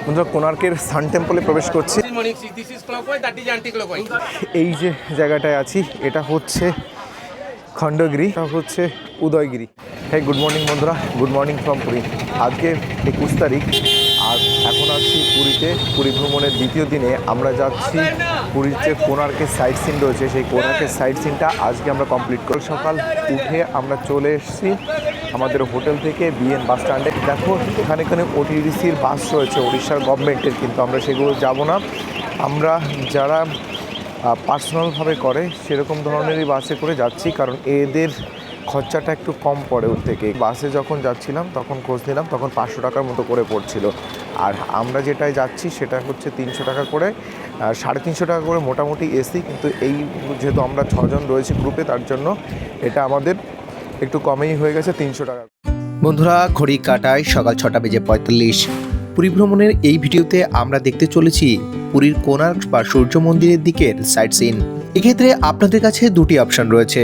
বন্ধুরা কোণার্কের সান টেম্পলে প্রবেশ করছি। এই যে জায়গাটায় আছি এটা হচ্ছে খণ্ডগিরি, এটা হচ্ছে উদয়গিরি। হ্যাঁ, গুড মর্নিং বন্ধুরা, গুড মর্নিং ফ্রম পুরী। আজকে 21 তারিখ আর এখন আছি পুরীতে। পুরী ভ্রমণের দ্বিতীয় দিনে আমরা যাচ্ছি পুরীর যে কোণার্কের সাইট সিন রয়েছে সেই কোণার্কের সাইট সিনটা আজকে আমরা কমপ্লিট করি। সকাল উঠে আমরা চলে এসেছি আমাদের হোটেল থেকে বিএন বাস স্ট্যান্ডে। দেখো এখানে ওটিডিসির বাস রয়েছে উড়িষ্যার গভর্নমেন্টের, কিন্তু আমরা সেগুলো যাব না। আমরা যারা পার্সোনালভাবে করে সেরকম ধরনেরই বাসে করে যাচ্ছি, কারণ এদের খরচাটা একটু কম পড়ে ওর থেকে। বাসে যখন যাচ্ছিলাম তখন খোঁজ নিলাম, তখন 500 টাকার মতো করে পড়ছিল। আর আমরা যেটায় যাচ্ছি সেটা হচ্ছে 300 টাকা করে, 350 টাকা করে মোটামুটি এসি। কিন্তু এই যেহেতু আমরা 6 জন রয়েছি গ্রুপে, তার জন্য এটা আমাদের একটু কমেই হয়ে গেছে 300 টাকা। বন্ধুরা ঘড়ি কাটায় সকাল 6:45। পুরী ভ্রমণের এই ভিডিওতে আমরা দেখতে চলেছি পুরীর কোণার্ক বা সূর্য মন্দিরের দিকের সাইট সিন। এক্ষেত্রে আপনাদের কাছে দুটি অপশন রয়েছে।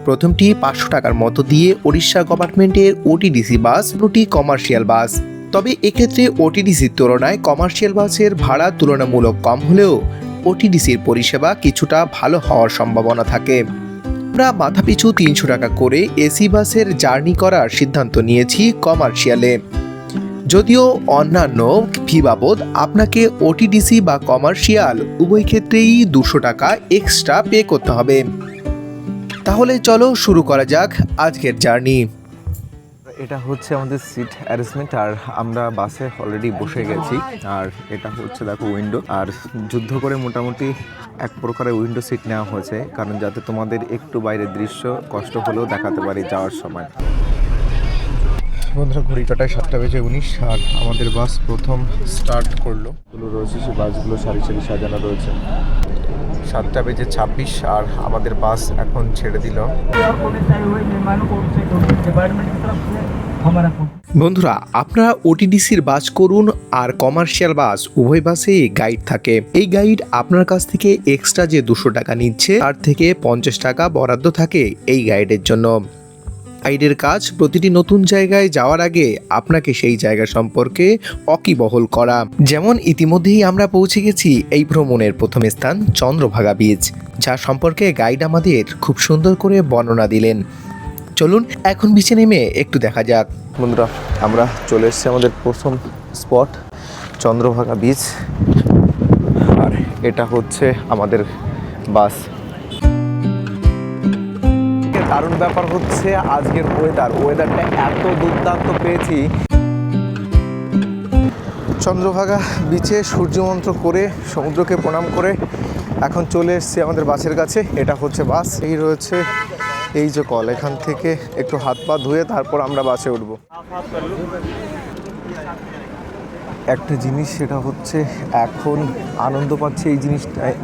প্রথমটি 500 টাকার মতো দিয়ে ওড়িশা গভর্নমেন্টের ওটিডিসি বাস, দুটি কমার্শিয়াল বাস। তবে এক্ষেত্রে ওটিডিসির তুলনায় কমার্শিয়াল বাসের ভাড়া তুলনামূলক কম হলেও ওটিডিসির পরিষেবা কিছুটা ভালো হওয়ার সম্ভাবনা থাকে। আমরা মাথাপিছু 300 টাকা করে এসি বাসের জার্নি করার সিদ্ধান্ত নিয়েছি কমার্শিয়ালে। যদিও অন্যান্য ফি বাবদ আপনাকে ওটিডিসি বা কমার্শিয়াল উভয় ক্ষেত্রেই 200 টাকা এক্সট্রা পে করতে হবে। তাহলে চলো শুরু করা যাক আজকের জার্নি। এটা হচ্ছে আমাদের সিট অ্যারেঞ্জমেন্ট, আর আমরা বাসে অলরেডি বসে গেছি। আর এটা হচ্ছে দেখো উইন্ডো, আর যুদ্ধ করে মোটামুটি এক প্রকারের উইন্ডো সিট নেওয়া হয়েছে, কারণ যাতে তোমাদের একটু বাইরের দৃশ্য কষ্ট হলেও দেখাতে পারি যাওয়ার সময়। বন্ধুরা ঘড়ি কাটায় 7:19 আর আমাদের বাস প্রথম স্টার্ট করলো। গুলো রয়েছে সেই বাসগুলো সারি সারি সাজানো রয়েছে। 7:26 আর আমাদের বাস এখন ছেড়ে দিল। বন্ধুরা আপনারা ওটিডিসির বাস করুন আর কমার্শিয়াল বাস উভয় বাসেই গাইড থাকে। এই গাইড আপনার কাছ থেকে এক্সট্রা যে 200 টাকা নিচ্ছে তার থেকে 50 টাকা বরাদ্দ থাকে এই গাইডের জন্য। গাইডের কাজ প্রতিটি নতুন জায়গায় যাওয়ার আগে আপনাকে সেই জায়গা সম্পর্কে ওয়াকিবহল করা। যেমন ইতিমধ্যেই আমরা পৌঁছে গেছি এই ভ্রমণের প্রথম স্থান চন্দ্রভাগা বীচ, যা সম্পর্কে গাইড আমাদের খুব সুন্দর করে বর্ণনা দিলেন। চলুন এখন বিচে নেমে একটু দেখা যাক। বন্ধুরা আমরা চলে এসেছি আমাদের প্রথম স্পট চন্দ্রভাগা বীচ, আর এটা হচ্ছে আমাদের বাস। দারুণ ব্যাপার হচ্ছে আজকের ওয়েদারটা এত দুর্দান্ত পেয়েছি। চন্দ্রভাগা বিচে সূর্যমন্ত্র করে সমুদ্রকে প্রণাম করে এখন চলে এসেছি আমাদের বাসের কাছে। এটা হচ্ছে বাস, এই রয়েছে এই যে কল, এখান থেকে একটু হাত পা ধুয়ে তারপর আমরা বাসে উঠব। একটা জিনিস সেটা হচ্ছে এখন আনন্দ পাচ্ছি এই জিনিসটায়,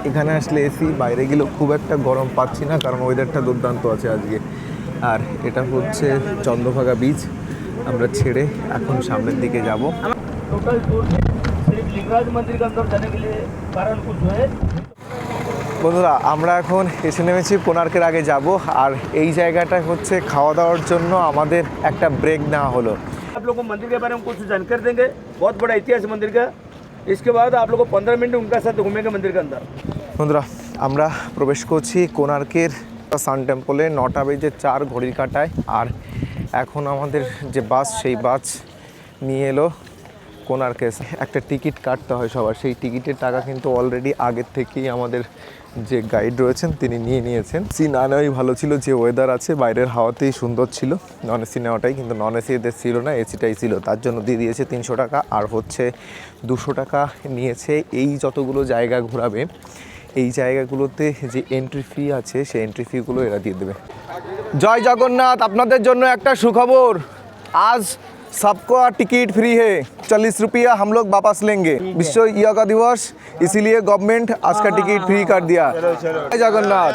এখানে আসলে এসি, বাইরে গেলেও খুব একটা গরম পাচ্ছি না, কারণ ওয়েদারটা দুর্দান্ত আছে আজকে। আর এটা হচ্ছে চন্দ্রভাগা বীচ। আমরা ছেড়ে এখন সামনের দিকে যাব। বন্ধুরা আমরা এখন এসে নেমেছি কোণার্কের আগে যাব, আর এই জায়গাটা হচ্ছে খাওয়া দাওয়ার জন্য আমাদের একটা ব্রেক নেওয়া হলো। आप लोग को मंदिर के बारे में कुछ जानकारी देंगे, बहुत बड़ा इतिहास मंदिर का। इसके बाद आप लोग को 15 मिनट उनका साथ घूमेंगे मंदिर के अंदर। বন্ধুরা আমরা প্রবেশ করছি কোণার্কের সান টেম্পলে 9:04 ঘড়ির কাঁটায়। আর এখন আমাদের যে বাস সেই বাস নিয়ে এলো কোণার্কে। একটা টিকিট কাটতে হয় সবার, সেই টিকিটের টাকা কিন্তু অলরেডি আগের থেকেই আমাদের যে গাইড রয়েছেন তিনি নিয়ে নিয়েছেন। এসি না নেওয়াই ভালো ছিল, যে ওয়েদার আছে বাইরের হাওয়াতেই সুন্দর ছিল। নন এসি নেওয়াটাই, কিন্তু নন এসি এদের ছিল না, এসিটাই ছিল, তার জন্য দিয়ে দিয়েছে 300 টাকা। আর হচ্ছে 200 টাকা নিয়েছে এই যতগুলো জায়গা ঘোরাবে, এই জায়গাগুলোতে যে এন্ট্রি ফি আছে সেই এন্ট্রি ফিগুলো এরা দিয়ে দেবে। জয় জগন্নাথ, আপনাদের জন্য একটা সুখবর, আজ सबको टिकट फ्री है, 40 रुपया हम लोग वापस लेंगे। विश्व योगा दिवस, इसीलिए गवर्नमेंट आज का टिकट फ्री कर दिया। जय जगन्नाथ।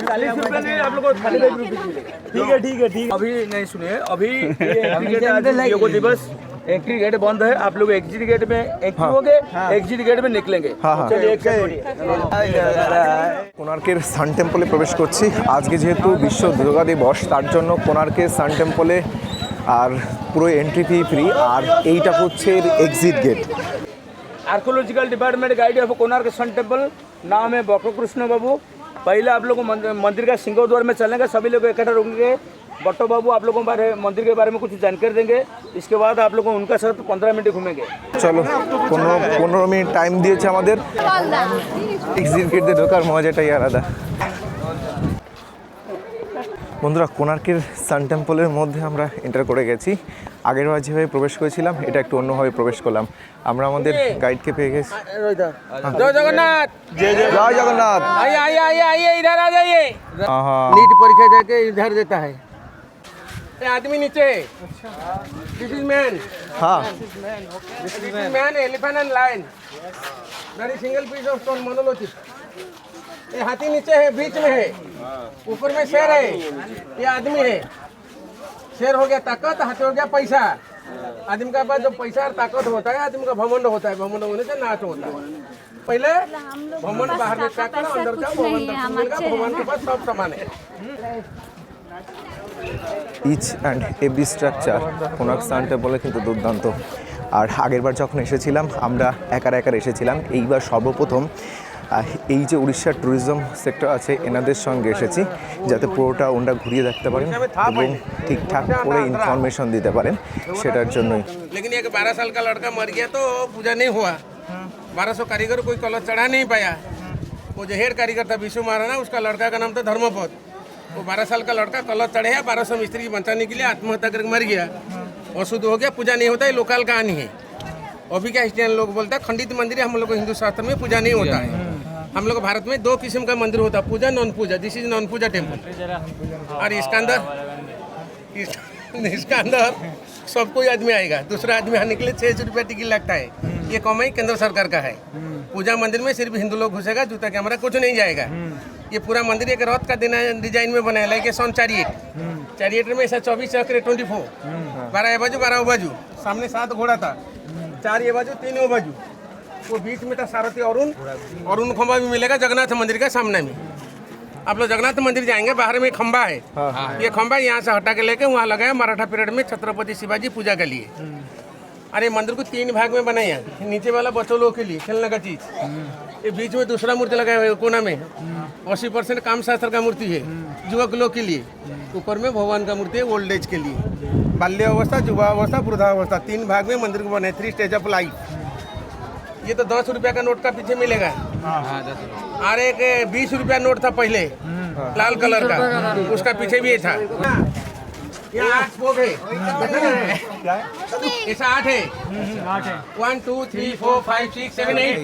40 रुपये नहीं, आप लोग को ठीक है ठीक है ठीक है। अभी नहीं सुनिए, अभी योगा दिवस एंट्री गेट बंद है, आप लोग एग्जिट गेट में एंट्री होंगे, एग्जिट गेट में निकलेंगे। चलिए কোণার্কের সান টেম্পলে প্রবেশ করছি। আজকে যেহেতু বিশ্ব যোগা দিবস, তার জন্য কোণার্কের সান টেম্পলে আর পুরো এন্ট্রি ফি ফ্রি। আর এইটা হচ্ছে exit gate. Archaeological department guide of Konark sun temple, नाम है बक्र कृष्ण बाबू। पहले आप लोग को मंदिर का सिंह द्वार में चलेंगे, सभी लोग इकट्ठा रुकेंगे। बट्टो बाबू आप लोगों को मंदिर के बारे में कुछ जानकारी देंगे। इसके बाद आप लोग उनका साथ 15 मिनट घूमेंगे। চলো 15 মিনিট টাইম দিয়েছে আমাদের। এক্সিট গেট দিয়ে ঢোকার মজাটাই আলাদা। বন্ধুরা, কোণার্কের সান টেম্পলের মধ্যে আমরা এন্টার করে গেছি। আগের বার যেভাবে প্রবেশ করেছিলাম এটা একটু অন্যভাবে প্রবেশ করলাম। আমরা আমাদের গাইডকে পেয়ে গেছি। जय जगन्नाथ। জয় জগন্নাথ। आइए आइए आइए आइए, इधर आ जाइए। আহা, नीट परीक्षा जाके इधर देता है। ये आदमी नीचे। This is man. হ্যাঁ this is man, elephant and lion. Very single piece of stone monolithic. ये हाथी नीचे है, बीच में है, ऊपर में शेर है, ये आदमी है। शेर हो गया ताकत, हाथी हो गया पैसा। आदमी का पास जो पैसा और ताकत होता है, आदमी का घमंड होता है, घमंड होने से नाच होता है। पहले घमंड बाहर में क्या करो, अंदर जाओ, भगवान के पास सब सामान है। Each and every structure Konark sun টেম্পলে কিন্তু দুর্দান্ত। আর আগেরবার যখন এসেছিলাম আমরা একার এসেছিলাম। এইবার সর্বপ্রথম এই যে উড়িষ্যার ট্যুরিজম সেক্টর আছে এনাদের সঙ্গে এসেছি, যাতে পুরোটা ওনারা ঘুরিয়ে দেখতে পারেন এবং ঠিকঠাক করে ইনফরমেশন দিতে পারেন, সেটার জন্যই। लेकिन एक 12 साल का लड़का मर गया तो पूजा नहीं हुआ। 1200 कारीगर कोई कलश चढ़ा नहीं पाया। वो जो हेड कारीगर था विशु महाराणा, उसका लड़का का नाम था धर्मपद। वो 12 साल का लड़का कलश चढ़े है, 1200 मिस्त्री बचाने के लिए आत्महत्या करके मर गया। अशुद्ध हो गया, पूजा नहीं होता है, लोकल कहानी है। अभी क्या क्रिश्चियन लोग बोलता है खंडित मंदिर है, हम लोग को हिंदू शास्त्र में पूजा नहीं होता है। हम लोग भारत में 2 किस्म का मंदिर होता है, puja non puja. This is non puja temple. और इसका अंदर सब कोई आदमी आएगा, दूसरा आदमी आने के लिए 600 रुपया टिकट लगता है। ये कमाई केंद्र सरकार का है। पूजा मंदिर में सिर्फ हिंदू लोग घुसेगा, जूता कैमरा कुछ नहीं जाएगा। ये पूरा मंदिर एक रथ का डिजाइन में बनाया, लाइक सन चैरियट में ऐसा 24 चक्र 24, 12 ये बाजू 12 वो बाजू, सामने 7 घोड़ा था, 4 ये बाजू 3 वो बाजू। वो बीच में था सारथी अरुण खंबा भी मिलेगा जगन्नाथ मंदिर का सामने में। आप लोग जगन्नाथ मंदिर जाएंगे, बाहर में खंबा है। ये खंबा यहाँ से हटा के लेके वहाँ लगाया मराठा पीरियड में छत्रपति शिवाजी पूजा के लिए। अरे मंदिर को 3 भाग में बनाया। नीचे वाला बच्चों लोगों के लिए खेलने का चीज, ये बीच में दूसरा मूर्ति लगाया हुआ है कोना में, 80% काम शास्त्र का मूर्ति है युवक लोग के लिए। ऊपर में भगवान का मूर्ति है ओल्ड एज के लिए, बाल्य अवस्था, युवा अवस्था, वृद्धावस्था। 3 भाग में मंदिर को बने, 3 स्टेज ऑफ लाइफ। ये तो 10 रुपया का नोट का पीछे मिलेगा। और एक 20 रुपया नोट था पहले, लाल कलर का, उसका पीछे भी ये था। यहाँ 8 स्पोक है, ऐसा 8 है। 1 2 3 4 5 6 7 8,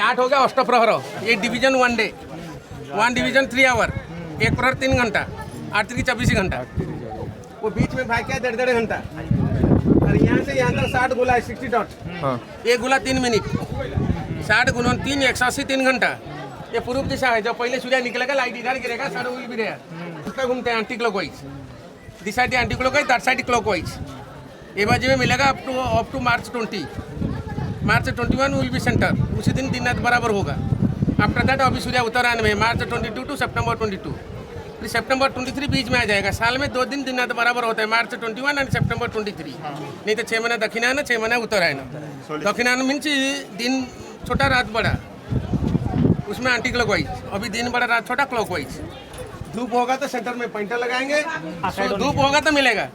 8 हो गया अष्टप्रहर। ये डिवीजन 1 डे, 1 डिवीजन 3 आवर, 1 प्रहर 3 घंटा, 8 3 24 घंटा। वो बीच में भाग गया 1.5 घंटा। और यहाँ से यहाँ तक 60 गोला है, 60 डॉट। एक गोला 3 मिनट, 60 गुना 3 180 3 घंटा। ये पूर्व दिशा है, जब पहले सूर्य निकलेगा लाइट इधर गिरेगा, सारे उल भी रहेगा। उसका घूमते हैं anti clockwise, this side anti clockwise, that side clockwise. ये बाजू में मिलेगा up to March 20। March 21 will be centre, उसी दिन दिन रात बराबर होगा। आफ्टर दैट अभी सूर्य उत्तरायण में मार्च 22 टू सितंबर 22, फिर सितंबर 23 बीच में आ जाएगा। साल में 2 दिन दिन रात बराबर होता है, मार्च 21 एंड सितंबर 23। नहीं तो 6 महीना दक्षिणायन, 6 महीना उत्तरायण। दक्षिणायन मीन्स दिन छोटा रात बड़ा, उसमें एंटी क्लॉकवाइज। अभी दिन बड़ा रात छोटा क्लॉकवाइज। धूप होगा तो सेंटर में पॉइंटर लगाएंगे, धूप होगा तो मिलेगा,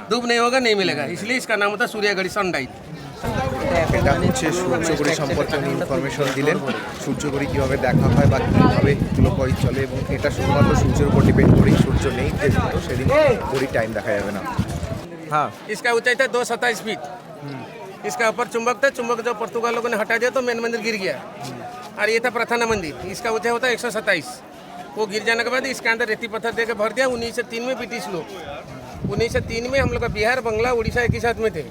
धूप नहीं होगा नहीं मिलेगा। इसलिए इसका नाम होता है सूर्यगढ़ी सनराइज। এটা হচ্ছে সূর্যঘড়ি সম্পর্কে উনি ইনফরমেশন দিলেন, সূর্যঘড়ি কীভাবে দেখা হয় বা কীভাবে ক্লকওয়াইজ চলে, এবং এটা শুধুমাত্র সূর্যের উপর ডিপেন্ড করেই, সূর্য নেই যেদিন তো সেদিন ঘড়ি টাইম দেখা যাবে না। हाँ, इसका ऊंचाई था 227 फीट। इसका ऊपर चुंबक था, चुंबक जब पुर्तगाल लोगों ने हटा दिया तो मेन मंदिर गिर गया। और ये था प्रार्थना मंदिर, इसका ऊंचाई होता है 127। वो गिर जाने के बाद इसके अंदर रेती पत्थर दे के भर दिया। 1903 में ब्रिटिश लोग, 1903 में हम लोग का बिहार, बंगला, उड़ीसा एक ही साथ में थे।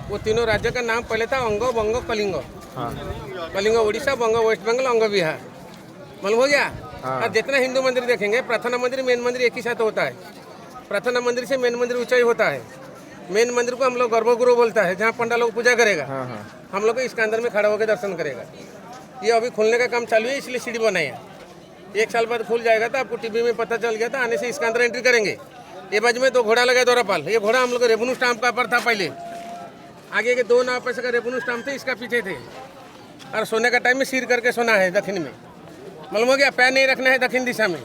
वो तीनों राज्य का नाम पहले था अंग, बंग, कलिंग। कलिंग उड़ीसा, बंग वेस्ट बंगाल, अंग बिहार। मालूम हो गया। और जितना हिंदू मंदिर देखेंगे, प्रार्थना मंदिर मेन मंदिर एक ही साथ होता है। प्रार्थना मंदिर से मेन मंदिर ऊंचाई होता है। मेन मंदिर को हम लोग गर्भगृह बोलता है, जहाँ पंडा लोग पूजा करेगा। हम लोग इसके अंदर में खड़ा होकर दर्शन करेगा। ये अभी खुलने का काम चालू है, इसलिए सीढ़ी बनाया। 1 साल बाद खुल जाएगा तो आपको टीवी में पता चल गया था। आने से इसके अंदर एंट्री करेंगे ये बाजू में 2 घोड़ा लगा दोरापाल। ये घोड़ा हम लोग रेवेन्यू स्टाम्प का पर था पहले। आगे के 2 नाव पैसे का रेवेन्यू स्टाम्प थे, इसका पीछे थे। और सोने का टाइम में सिर करके सोना है दक्षिण में, मालूम हो गया। पैर नहीं रखना है दक्षिण दिशा में।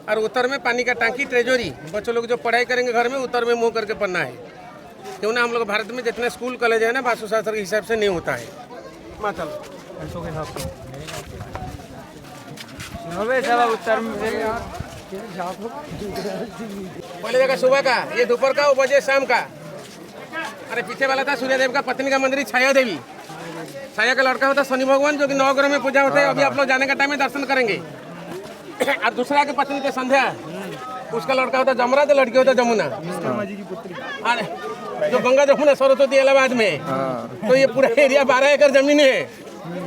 और उत्तर में पानी का टांकी ट्रेजरी। बच्चों लोग जो पढ़ाई करेंगे घर में, उत्तर में मुँह करके पढ़ना है। क्यों ना हम लोग भारत में जितने स्कूल कॉलेज है ना, वास्तुशास्त्र के हिसाब से नहीं होता है। पहले जगह सुबह का, ये दोपहर का, वो बजे शाम का। अरे पीछे वाला था सूर्यदेव का पत्नी का मंदिर, छाया देवी। छाया का लड़का होता शनि भगवान, जो कि 9 ग्रह में पूजा होता है। अभी आप लोग जाने का टाइम में दर्शन करेंगे। और दूसरा के पत्नी के संध्या, उसका लड़का होता जमरा, तो लड़की होता जमुना। अरे जो गंगा जमुना सरस्वती इलाहाबाद में, तो ये पूरा एरिया 12 एकड़ जमीन है।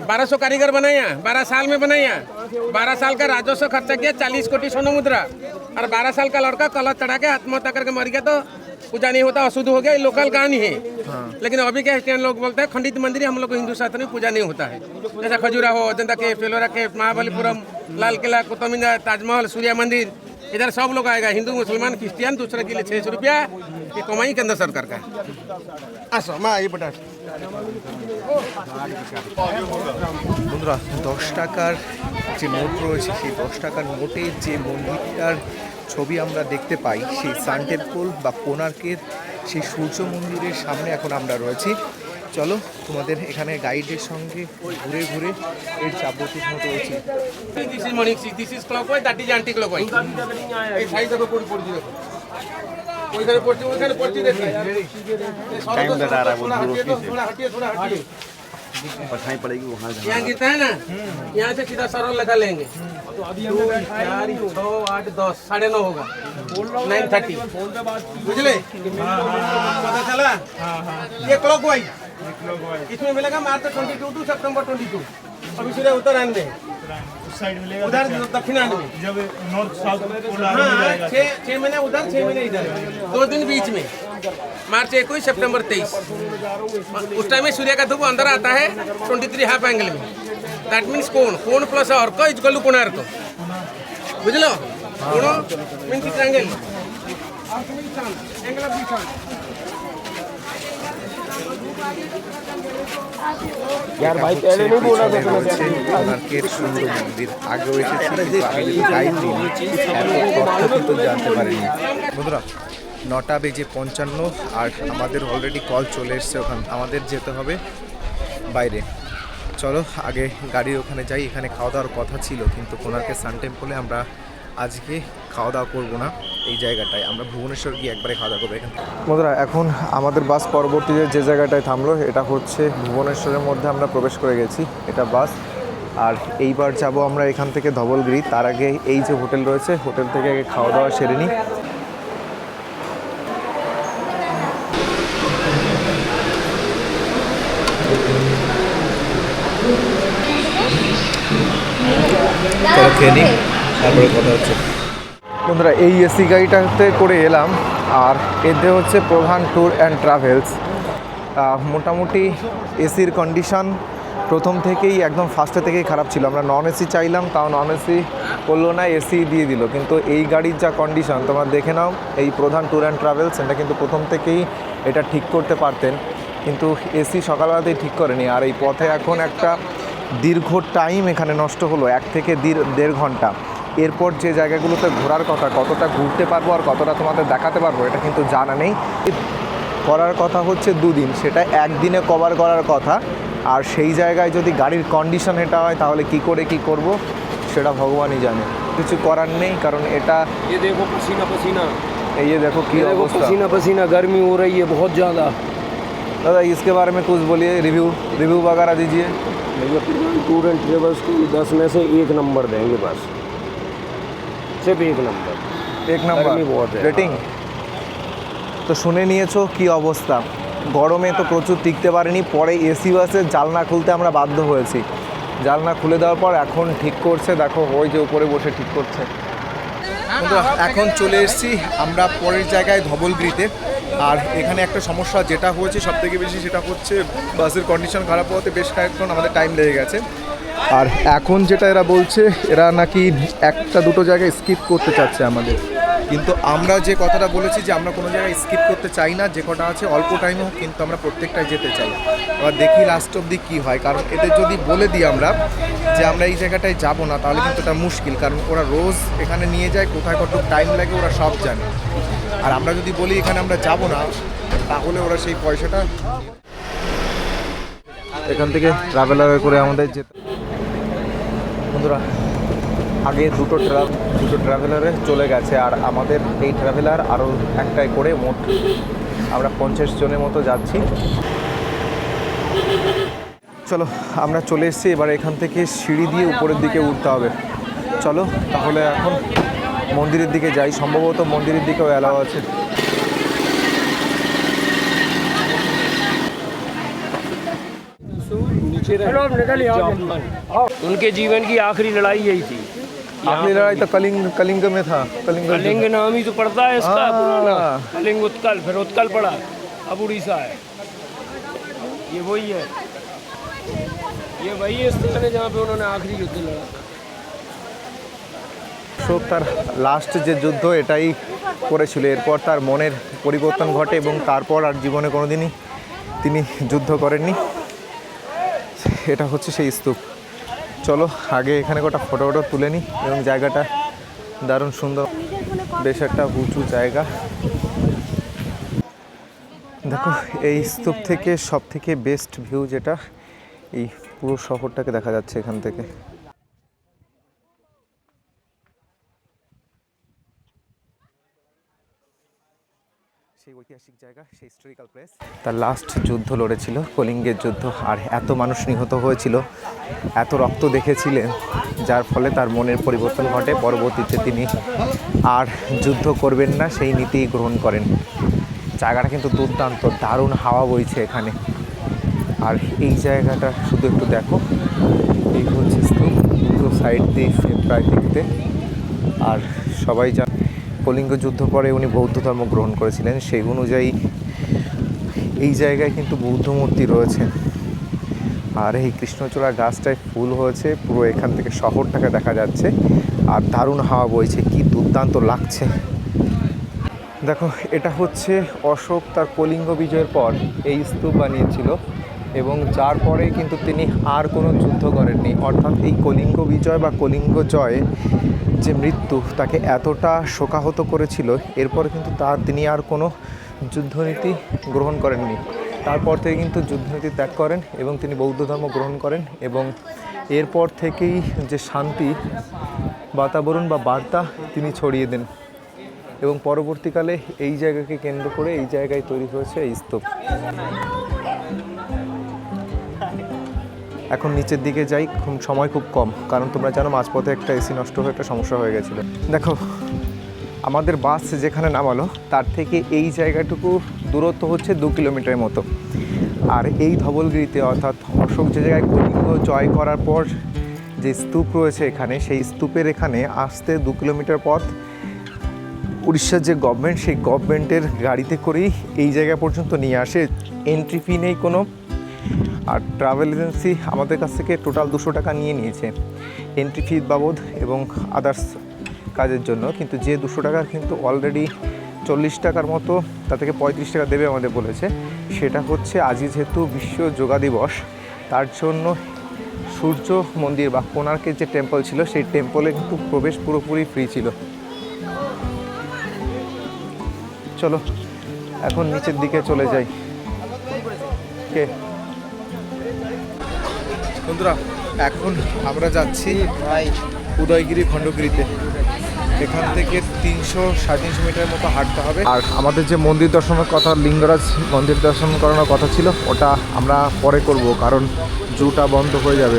1200 कारीगर बनाया, 12 साल में बनाया। 12 साल का राजस्व खर्चा किया, 40 कोटी सोना मुद्रा। और 12 साल का लड़का कलश चढ़ा के आत्महत्या करके मर गया, तो पूजा नहीं होता, अशुद्ध हो गया। ये लोकल कहानी है। लेकिन अभी क्या क्रिश्चियन लोग बोलते हैं खंडित मंदिर, हम लोग को हिंदू शास्त्र में पूजा नहीं होता है। जैसा खजुराहो, अजंता केव, एलोरा केव, महाबलीपुरम, लाल किला, कुतुब मीनार, ताजमहल, सूर्य मंदिर, इधर सब लोग आएगा। हिंदू, मुसलमान, क्रिश्चियन। दूसरे के लिए 600 रुपया, ये कमाई केंद्र सरकार का। আসো মা এই পটা বন্ধুরা 10 টাকার যে নোট রয়েছে, সেই 10 টাকার নোটে যে মন্দিরটার ছবি আমরা দেখতে পাই, সেই সান টেম্পল বা কোণার্কের সেই সূর্য মন্দিরের সামনে এখন আমরা রয়েছি। চলো তোমাদের এখানে গাইডের সঙ্গে ঘুরে ঘুরে এর যাবতীয় মতো রয়েছে। This is morning six, this is clockwise, that is anti clockwise. এই সাইড থেকে পড়ি দেখো, ওইখানে পড়ছি দেখি। टाइम बता रहा है वो, थोड़ा हटिए। पढ़ाई पड़ेगी वहाँ। यहाँ गिरता है ना, यहाँ से सीधा सरल लगा लेंगे। 2, 4, 6, 8, 10, 9:30 होगा, 9:30। बुझले? पता चला? ये क्लॉकवाइज, इसमें मिलेगा मार्च 22 टू सितंबर 22। अभी सूर्य उत्तरायण में, साइड मिलेगा, उधर दक्षिणायन में। जब नॉर्थ साउथ हाँ, 6 महीने उधर, 6 महीने इधर, 2 दिन बीच में। मार्च 21, सितंबर 23। उस टाइम में सूर्य का धूप अंदर आता है 23 हाफ एंगल में। That means kona plus arka is equal to Konark. बुझलो? Kona means triangle, arka means sun, angle of the sun. यार भाई पहले नहीं बोला था কোণার্কের সূর্য মন্দির। আগেও এসেছি, কিন্তু আমি যদি গাইড নিই এত তথ্য কিন্তু জানতে পারিনি। বন্ধুরা 9:55 আর আমাদের অলরেডি কল চলে এসছে। ওখানে আমাদের যেতে হবে বাইরে। চলো আগে গাড়ির ওখানে যাই। এখানে খাওয়া দাওয়ার কথা ছিল, কিন্তু কোণার্কের সান টেম্পলে আমরা আজকে খাওয়া দাওয়া করবো না। এই জায়গাটায় আমরা ভুবনেশ্বর গিয়ে একবারে খাওয়া দাওয়া করবো এখানে। বন্ধুরা এখন আমাদের বাস পরবর্তীতে যে জায়গাটায় থামলো, এটা হচ্ছে ভুবনেশ্বরের মধ্যে আমরা প্রবেশ করে গেছি। এটা বাস। আর এইবার যাব আমরা এখান থেকে ধবলগিরি। তার আগে এই যে হোটেল রয়েছে, হোটেল থেকে আগে খাওয়া দাওয়া সেরে নিই। চলো খেয়ে নিই, তারপরে কথা হচ্ছে। বন্ধুরা এই এসি গাড়িটাতে করে এলাম, আর এতে হচ্ছে প্রধান ট্যুর অ্যান্ড ট্রাভেলস। মোটামুটি এসির কন্ডিশন প্রথম থেকেই একদম ফার্স্টে থেকেই খারাপ ছিল। আমরা নন এসি চাইলাম, তাও নন এসি করলো না, এসি দিয়ে দিল। কিন্তু এই গাড়ির যা কন্ডিশন তোমরা দেখে নাও। এই প্রধান ট্যুর অ্যান্ড ট্রাভেলস এটা কিন্তু প্রথম থেকেই এটা ঠিক করতে পারতেন, কিন্তু এসি সকালবেলাতেই ঠিক করেনি। আর এই পথে এখন একটা দীর্ঘ টাইম এখানে নষ্ট হলো, 1 থেকে 1.5 ঘন্টা। এরপর যে জায়গাগুলোতে ঘোরার কথা, কতটা ঘুরতে পারবো আর কতটা তোমাদের দেখাতে পারবো এটা কিন্তু জানা নেই। করার কথা হচ্ছে 2 দিন, সেটা 1 দিনে কভার করার কথা। আর সেই জায়গায় যদি গাড়ির কন্ডিশন এটা হয় তাহলে কি করে কি করব সেটা ভগবানই জানে। কিছু করার নেই, কারণ এটা ये देखो पसीना पसीना, এই যে দেখো কি অবস্থা। पसीना पसीना, गर्मी हो रही है बहुत ज़्यादा। दादा इसके बारे में कुछ बोलिए, रिव्यू वगैरह दीजिए। भैया टूर एंड ट्रेवल्स को 10 में से 1 नंबर देंगे, बस सिर्फ 1 नंबर। 1 नंबर गर्मी बहुत है। রেটিং। তো শুনে নিয়েছো কি অবস্থা। গরমে তো প্রচুর টিকতে পারিনি, পরে এসি বাসের জানলা খুলতে আমরা বাধ্য হয়েছি। জানলা খুলে দেওয়ার পর এখন ঠিক করছে, দেখো ওই যে উপরে বসে ঠিক করছে। এখন চলে এসেছি আমরা পরের জায়গায় ধবলগিরিতে। আর এখানে একটা সমস্যা যেটা হয়েছে সবথেকে বেশি, সেটা হচ্ছে বাসের কন্ডিশন খারাপ হওয়াতে বেশ কয়েকক্ষণ আমাদের টাইম লেগে গেছে। আর এখন যেটা এরা বলছে, এরা নাকি 1-2 জায়গায় স্কিপ করতে চাচ্ছে আমাদের। কিন্তু আমরা যে কথাটা বলেছি যে আমরা কোনো জায়গায় স্কিপ করতে চাই না, যে কটা আছে অল্প টাইমেও কিন্তু আমরা প্রত্যেকটাই যেতে চাই। এবার দেখি লাস্ট অবধি কী হয়, কারণ এদের যদি বলে দিই আমরা যে আমরা এই জায়গাটায় যাব না, তাহলে কিন্তু এটা মুশকিল, কারণ ওরা রোজ এখানে নিয়ে যায়, কোথায় কত টাইম লাগে ওরা সব জানে। আর আমরা যদি বলি এখানে আমরা যাব না, তাহলে ওরা সেই পয়সাটা, এখান থেকে ট্রাভেলারে করে আমাদের যেতে। বন্ধুরা, আগে দুটো ট্রাভেলারে চলে গেছে, আর আমাদের এই ট্রাভেলার আরও একটাই করে মোট আমরা 50 জনের মতো যাচ্ছি। চলো আমরা চলে এসেছি, এবার এখান থেকে সিঁড়ি দিয়ে উপরের দিকে উঠতে হবে। চলো তাহলে এখন মন্দিরের দিকে যাই, সম্ভবত মন্দিরের দিকেও অ্যালাও আছে। उनके जीवन की आखिरी लड़ाई यही थी। आखिरी लड़ाई तो कलिंग में था। कलिंग नाम ही तो पड़ता है इसका पुराना। कलिंग उत्कल, फिर उत्कल पड़ा, अब उड़ीसा है। ये वही है, ये वही स्थान है जहाँ पे उन्होंने आखिरी युद्ध लड़ा। অশোক তার লাস্ট যে যুদ্ধ এটাই করেছিল, এরপর তার মনের পরিবর্তন ঘটে এবং তারপর আর জীবনে কোনোদিনই তিনি যুদ্ধ করেননি। এটা হচ্ছে সেই স্তূপ। চলো আগে এখানে কটা ফটো তুলে নিই, এবং জায়গাটা দারুণ সুন্দর, বেশ একটা উঁচু জায়গা। দেখো এই স্তূপ থেকে সব থেকে বেস্ট ভিউ যেটা, এই পুরো শহরটাকে দেখা যাচ্ছে এখান থেকে। সেই ঐতিহাসিক জায়গা, সেই হিস্টোরিক্যাল প্লেস। তার লাস্ট যুদ্ধ লড়েছিল, কলিঙ্গের যুদ্ধ, আর এত মানুষ নিহত হয়েছিল, এত রক্ত দেখেছিলেন, যার ফলে তার মনের পরিবর্তন ঘটে। পরবর্তীতে তিনি আর যুদ্ধ করবেন না সেই নীতি গ্রহণ করেন। জায়গাটা কিন্তু দুর্দান্ত, দারুণ হাওয়া বইছে এখানে। আর এই জায়গাটা শুধু একটু দেখো, এই হচ্ছে স্তূপ, দুটো সাইড দিয়ে প্রায় দেখতে। আর সবাই জানে কলিঙ্গ যুদ্ধ পরে উনি বৌদ্ধ ধর্ম গ্রহণ করেছিলেন, সেই অনুযায়ী এই জায়গায় কিন্তু বৌদ্ধ মূর্তি রয়েছে। আর এই কৃষ্ণচূড়া গাছটায় ফুল হয়েছে, পুরো এখান থেকে শহরটাকে দেখা যাচ্ছে, আর দারুণ হাওয়া বইছে, কি দুর্দান্ত লাগছে। দেখো এটা হচ্ছে অশোক তার কলিঙ্গ বিজয়ের পর এই স্তূপ বানিয়েছিল, এবং যার পরে কিন্তু তিনি আর কোনো যুদ্ধ করেননি। অর্থাৎ এই কলিঙ্গ বিজয় বা কলিঙ্গ জয় যে মৃত্যু তাকে এতটা শোকাহত করেছিল, এরপরে কিন্তু তিনি আর কোনো যুদ্ধনীতি গ্রহণ করেননি। তারপর থেকে কিন্তু যুদ্ধনীতি ত্যাগ করেন এবং তিনি বৌদ্ধ ধর্ম গ্রহণ করেন, এবং এরপর থেকেই যে শান্তি বাতাবরণ বা বার্তা তিনি ছড়িয়ে দেন, এবং পরবর্তীকালে এই জায়গাকে কেন্দ্র করে এই জায়গায় তৈরি হয়েছে এই স্তূপ। এখন নিচের দিকে যাই, সময় খুব কম, কারণ তোমরা জানো মাঝপথে একটা এসি নষ্ট হয়ে একটা সমস্যা হয়ে গেছিলো। দেখো আমাদের বাস যেখানে নামালো তার থেকে এই জায়গাটুকু দূরত্ব হচ্ছে 2 কিলোমিটারের মতো। আর এই ধবলগিরিতে, অর্থাৎ অশোক যে জায়গায় কলিঙ্গ জয় করার পর যে স্তূপ রয়েছে এখানে, সেই স্তূপের এখানে আসতে 2 কিলোমিটার পথ। উড়িষ্যার যে গভর্নমেন্ট, সেই গভর্নমেন্টের গাড়িতে করেই এই জায়গা পর্যন্ত নিয়ে আসে, এন্ট্রি ফি নেই কোনো। আর ট্রাভেল এজেন্সি আমাদের কাছ থেকে টোটাল 200 টাকা নিয়ে নিয়েছে এন্ট্রি ফি বাবদ এবং আদার্স কাজের জন্য, কিন্তু যে 200 টাকার কিন্তু অলরেডি 40 টাকার মতো, তা থেকে 35 টাকা দেবে আমাদের বলেছে। সেটা হচ্ছে আজকে যেহেতু বিশ্ব যোগা দিবস, তার জন্য সূর্য মন্দির বা কোণার্কের যে টেম্পল ছিল, সেই টেম্পলে কিন্তু প্রবেশ পুরোপুরি ফ্রি ছিল। চলো এখন নিচের দিকে চলে যাই। কে বন্ধুরা, এখন আমরা যাচ্ছি উদয়গিরি খণ্ডগিরিতে। এখান থেকে 300-350 মিটার মতো হাঁটতে হবে। আর আমাদের যে মন্দির দর্শনের কথা, লিঙ্গরাজ মন্দির দর্শন করানোর কথা ছিল, ওটা আমরা পরে করব, কারণ জুটা বন্ধ হয়ে যাবে।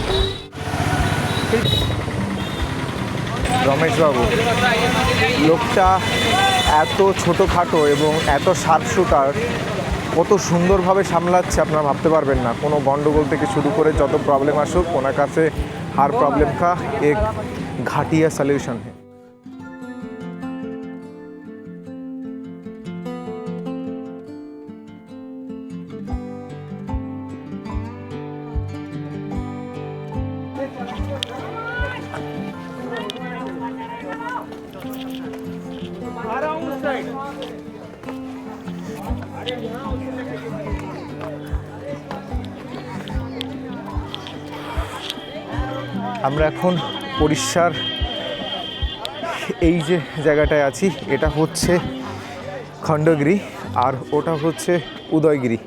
রমেশবাবু লোকটা এত ছোটোখাটো এবং এত শার্প শুটার, কত সুন্দরভাবে সামলাচ্ছে আপনারা ভাবতে পারবেন না। কোনো গন্ডগোল থেকে শুরু করে যত প্রবলেম আসুক, ওনার কাছে হার প্রবলেম কা এক ঘাটিয়া সলিউশন है। আমরা এখন উড়িষ্যার এই যে জায়গাটায় আছি এটা হচ্ছে খণ্ডগিরি আর ওটা হচ্ছে উদয়গিরি।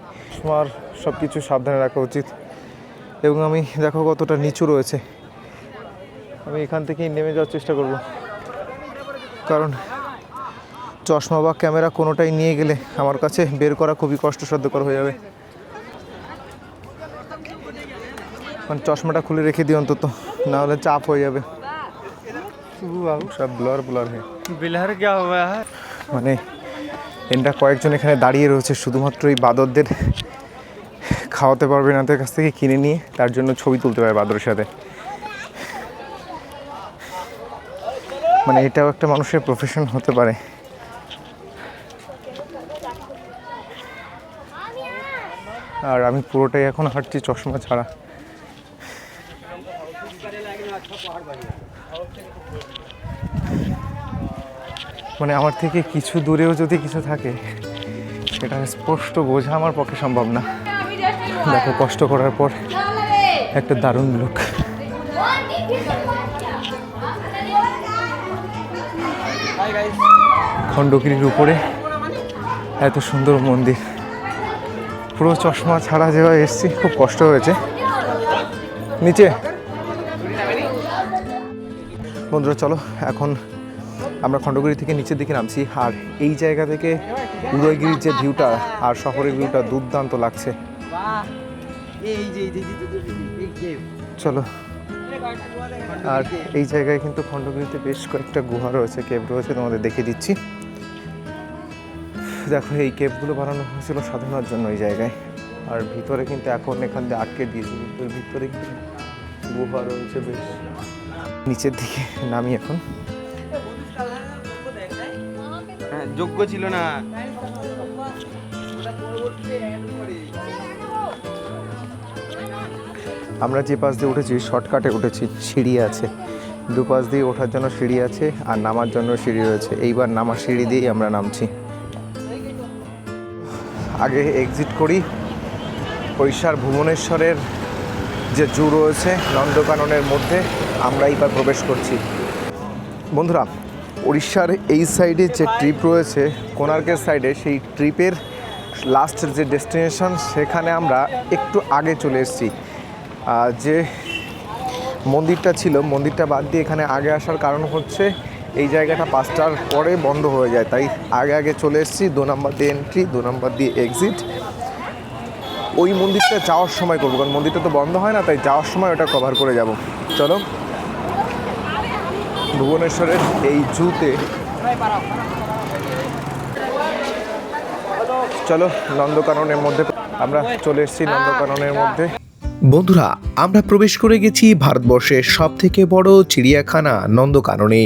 আমার সব কিছু সাবধানে রাখা উচিত এবং আমি দেখো কতটা নিচু রয়েছে। আমি এখান থেকেই নেমে যাওয়ার চেষ্টা করব, কারণ চশমা বা ক্যামেরা কোনোটাই নিয়ে গেলে আমার কাছে বের করা খুবই কষ্টসাধ্যকর হয়ে যাবে। মানে চশমাটা খুলে রেখে দিই অন্তত, না হলে চাপ হয়ে যাবে। সব ব্লার ব্লার হয়ে बिलहर क्या हुआ है? মানে এনরা কয়েকজন এখানে দাঁড়িয়ে রয়েছে শুধুমাত্র এই বাঁদরদের খাওয়াতে পারবে না, তাদের কাছ থেকে কিনে নিয়ে তার জন্য ছবি তুলতে পারে বাঁদরের সাথে। মানে এটাও একটা মানুষের প্রফেশন হতে পারে। আর আমি পুরোটাই এখন হাঁটছি চশমা ছাড়া। মানে আমার থেকে কিছু দূরেও যদি কিছু থাকে সেটা স্পষ্ট বোঝা আমার পক্ষে সম্ভব না। দেখো কষ্ট করার পর একটা দারুণ লুক। খণ্ডগিরির উপরে এত সুন্দর মন্দির, পুরো চশমা ছাড়া যেভাবে এসেছি খুব কষ্ট হয়েছে। নিচে বন্ধুরা চলো এখন আমরা খণ্ডগিরি থেকে নিচের দিকে নামছি। আর এই জায়গা থেকে উদয়গিরির যে ভিউটা আর শহরের ভিউটা দুর্দান্ত লাগছে। চলো, আর এই জায়গায় কিন্তু খণ্ডগিরিতে বেশ কয়েকটা গুহা রয়েছে, কেভ রয়েছে, তোমাদের দেখিয়ে দিচ্ছি। দেখো এই কেভগুলো বানানো হয়েছিল সাধনার জন্য এই জায়গায়। আর ভিতরে কিন্তু এখন এখান থেকে আটকে দিয়েছে, এর ভিতরে কিন্তু গুহা রয়েছে বেশ। নিচের দিকে নামি এখন। যোগ্য ছিল না। আমরা যে পাশ দিয়ে উঠেছি শর্টকাটে উঠেছি, সিঁড়ি আছে দুপাশ দিয়ে, ওঠার জন্য সিঁড়ি আছে আর নামার জন্য সিঁড়ি রয়েছে। এইবার নামার সিঁড়ি দিয়েই আমরা নামছি। আগে এক্সিট করি উড়িষ্যার ভুবনেশ্বরের যে জু রয়েছে নন্দকাননের মধ্যে, আমরা এইবার প্রবেশ করছি। বন্ধুরা উড়িষ্যার এই সাইডে যে ট্রিপ রয়েছে কোণার্কের সাইডে, সেই ট্রিপের লাস্ট যে ডেস্টিনেশন সেখানে আমরা একটু আগে চলে এসেছি। যে মন্দিরটা ছিল মন্দিরটা বাদ দিয়ে এখানে আগে আসার কারণ হচ্ছে এই জায়গাটা 5টার পরে বন্ধ হয়ে যায়, তাই আগে আগে চলে এসেছি। 2 নম্বর দিয়ে এন্ট্রি, 2 নম্বর দিয়ে এক্সিট। ওই মন্দিরটা যাওয়ার সময় করবো, কারণ মন্দিরটা তো বন্ধ হয় না, তাই যাওয়ার সময় ওটা কভার করে যাব। চলো ভুবনেশ্বরের এই জুতে চলো, নন্দকাননের মধ্যে আমরা চলে এসেছি। নন্দকাননের মধ্যে বন্ধুরা আমরা প্রবেশ করে গেছি ভারতবর্ষের সবথেকে বড় চিড়িয়াখানা নন্দকাননে।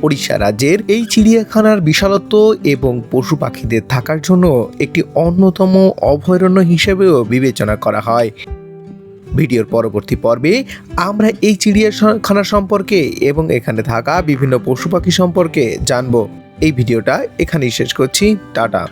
ওড়িশা রাজ্যের এই চিড়িয়াখানার বিশালত্ব এবং পশু পাখিদের থাকার জন্য একটি অন্যতম অভয়ারণ্য হিসেবেও বিবেচনা করা হয়। ভিডিওর পরবর্তী পর্বে আমরা এই চিড়িয়াখানা সম্পর্কে এবং এখানে থাকা বিভিন্ন পশু পাখি সম্পর্কে জানবো। এই ভিডিওটা এখানেই শেষ করছি। টাটা।